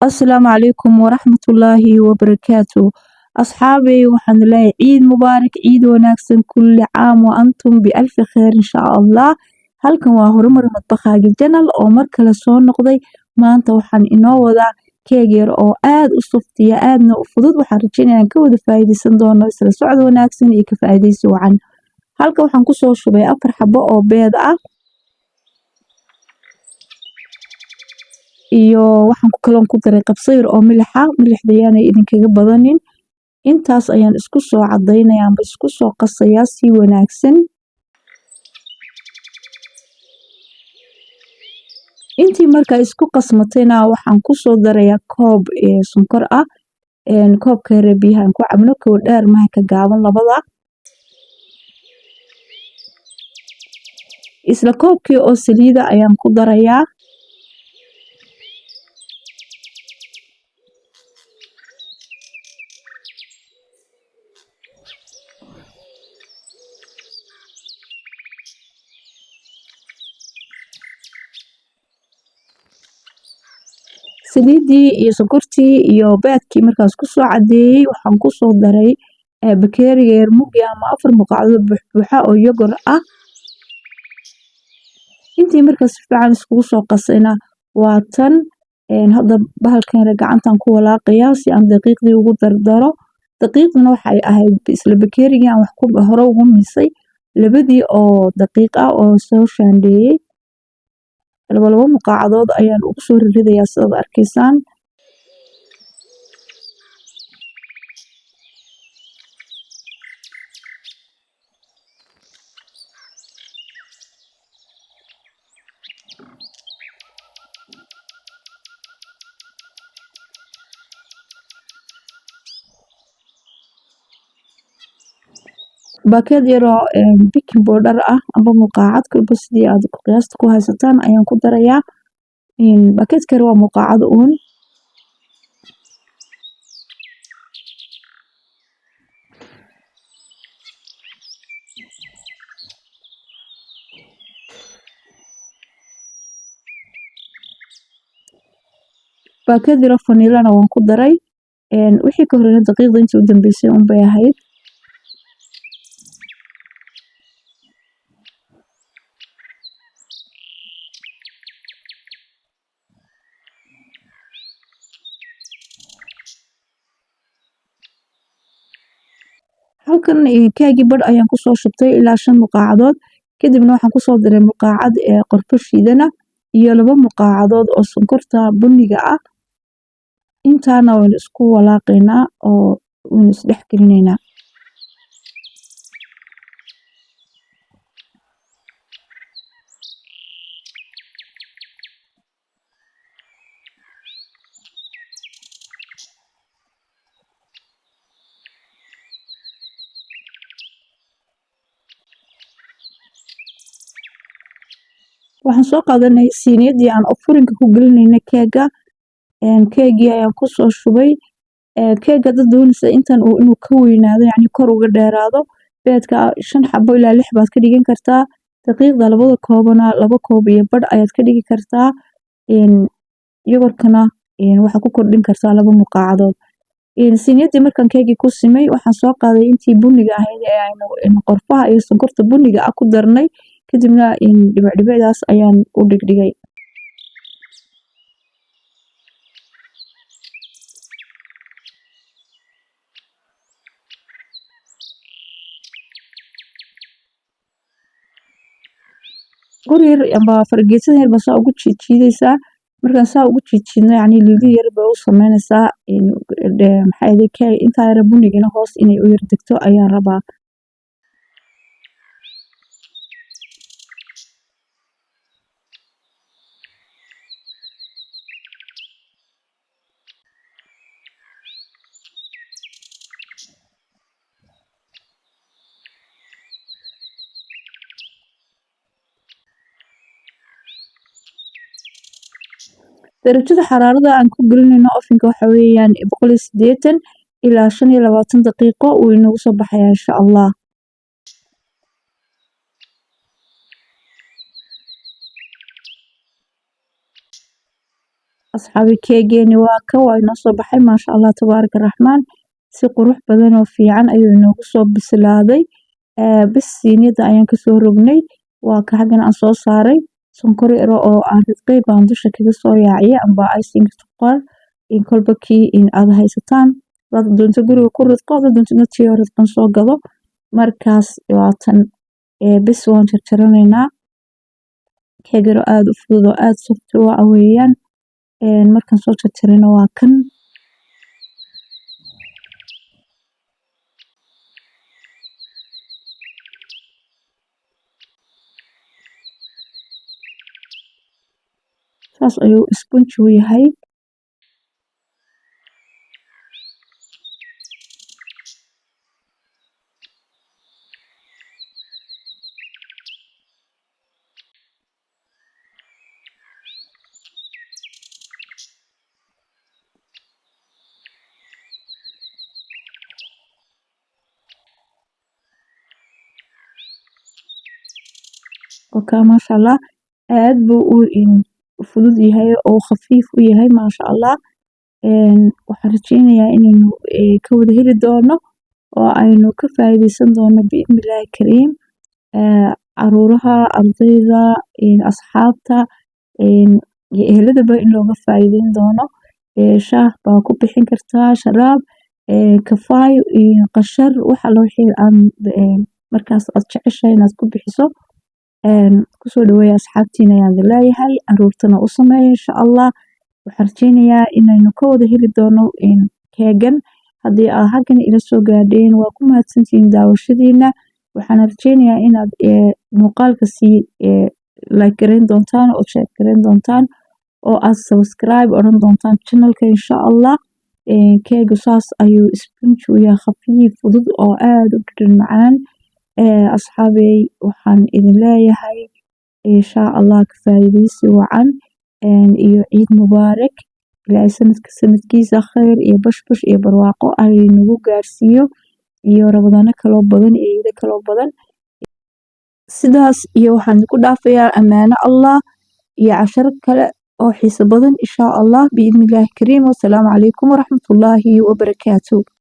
السلام عليكم ورحمة الله وبركاته أصحابي waxaan leeyahay ciid mubaarak ciid wanaagsan kulli caam wa antum bi-alf kheer insha Allah halkan waa horumar madbaqaaga janal oo mar kale soo noqday maanta waxaan inoo wadaa keeg yar oo aad u suftiya aadna u fudud waxaan rajeynayaa in ka wada faa'iideysan doono isla socod wanaagsan iyo ka faa'iideysi wacan halkan waxaan ku soo shubay 4 xabo oo beed ah iyo waxaan ku kaloon ku daray qabsayr oo milix ah milixda yaanay idinkaga badanin intaas ayaan isku soo cadaynayaa amba isku soo qasayaa si wanaagsan intii markaa isku qasmatayna waxaan ku soo darayaa koob sonkor ah koobka yar ee biyaha aan ku cabno koob dheer maha ka gaaban labada isla koobkii oo saliida ayaan ku darayaa saliidii iyo sonkortii iyo beedkii markaas ku soo cadeeyay waxaan ku soo daray bakeeriga yar muggi ama 4 muqaado buuxa oo yogurt ah intii markaas si fiican iskugu soo qasayna waa tan hadda bahalkan yar gacantan ku walaaqayaa si aan daqiiqdii ugu dardaro daqiiqduna waxay ahayd isla bakeeriga aan wax ku hore ugu misay labadii oo daqiiq ah oo soo shaandheeyay laba muqaacadood ayaan ugu soo ridayaa sidaad arkaysaan baakad yar oo baking powder ah amba muqaacad kalba sidii aad qiyaasta ku haysataan ayaan ku darayaa baakadka yar waa muqaacad uun baakad yar oo vanillana waan ku daray wixii ka horreeyay daqiiqda intii u dambeysay un bay ahayd halkan keegii badh ayaan ku soo shubtay ilaa 5 muqaacadood kadibna waxaan ku soo daray muqaacad qorfo shiidana iyo 2 muqaacadood oo sonkorta bunniga ah intaana waan isku walaaqaynaa oo waan isdhex gelinaynaa waxaan soo qaadanay siiniyadii aan ofurinka ku gelinaynay keega keegii ayaan ku soo shubay keega dad doonaysa intan inuu ka weynaado yacni kor uga dheeraado beedka 5 xabo ilaa 6 baad ka dhigan kartaa daqiiqda labada koobana 2 koob iyo badh ayaad ka dhigi kartaa yogurtkana waxaad ku kordhin kartaa 2 muqaacadood siiniyadii markaan keegii ku simay waxaan soo qaaday intii bunniga ahayd ee aynu qorfaha iyo sonkorta bunniga ah ku darnay kadibna dhibicdaas ayaan u dhigdhigay guryar amba fargeetada yar baa saa ugu jiidaysaa markaan saa ugu jiidno yacni lidi yar bay u sameynaysaa maxay ahayd intaa yar bunnigana hoos inay u yar degto ayaan rabaa darajada xaraarada aan ku gelinayno ovenka waxa weeyaan 180 ilaa 25 daqiiqo uu inagu soo baxayaa insha Allah asxaabi keegeeni waa ka waa inoo soo baxay maasha allah tabaaraka raxmaan si qurux badan oo fiican ayuu inoogu soo bislaaday bis siiniyada ayaan kasoo rognay waa ka xaggan aan soo saaray sonkor yar oo aan ridqay baan dusha kaga soo yaaciyay amba icing suqaar in kolba kii in aad haysataan dad doonto guriga ku ridqo dad doonto tii ridqan soo gado markaas waa tan bis waan jarjaranaynaa keeg yar oo aad u fudud oo aad soft u ah weeyaan markaan soo jarjarayna waa kan saas ayuu sponge u yahay وكا ما شاء الله aad buu u fudud yahay oo khafiif u yahay maasha allah waxaan rajeynayaa inaynu ka wada heli doono oo aynu ka faa'iideysan doono biidnillaahi kariim caruuraha ardayda asxaabta iyo ehladaba in looga faa'iideyn doono shaah baa ku bixin kartaa sharaab kafaay iyo qashar wax alla wixii aan markaas aad jeceshahay inaad ku bixiso kusoo dhaweeya asxaabtiina ayaan leeyahay caruurtana u sameeya insha allah waxaan rajeynayaa inaynu ka wada heli doono keegan haddii aad halkan ila soo gaadheen waa ku mahadsantihiin daawashadiina waxaan rajeynayaa inaad muuqaalka sii like gareyn doontaan oo share gareyn doontaan oo aad subscribe odhan doontaan channelka insha allah keega saas ayuu sponge u yahay khafiif fudud oo aad u dhadhan macaan asxaabey waxaan idin leeyahay insha allah ka faa'iideysi wacan iyo ciid mubaarak ilaahay sanadkiisa khayr iyo bashbash iyo barwaaqo ay nagu gaarsiiyo iyo rabadaano kaloo badan iyo ciido kaloo badan sidaas iyo waxaan ku dhaafayaa ammaano allah iyo cashar kale oo xiiso badan insha allah biidnillaahi kariim wassalaamu calaykum waraxmatullaahi wabarakaatuh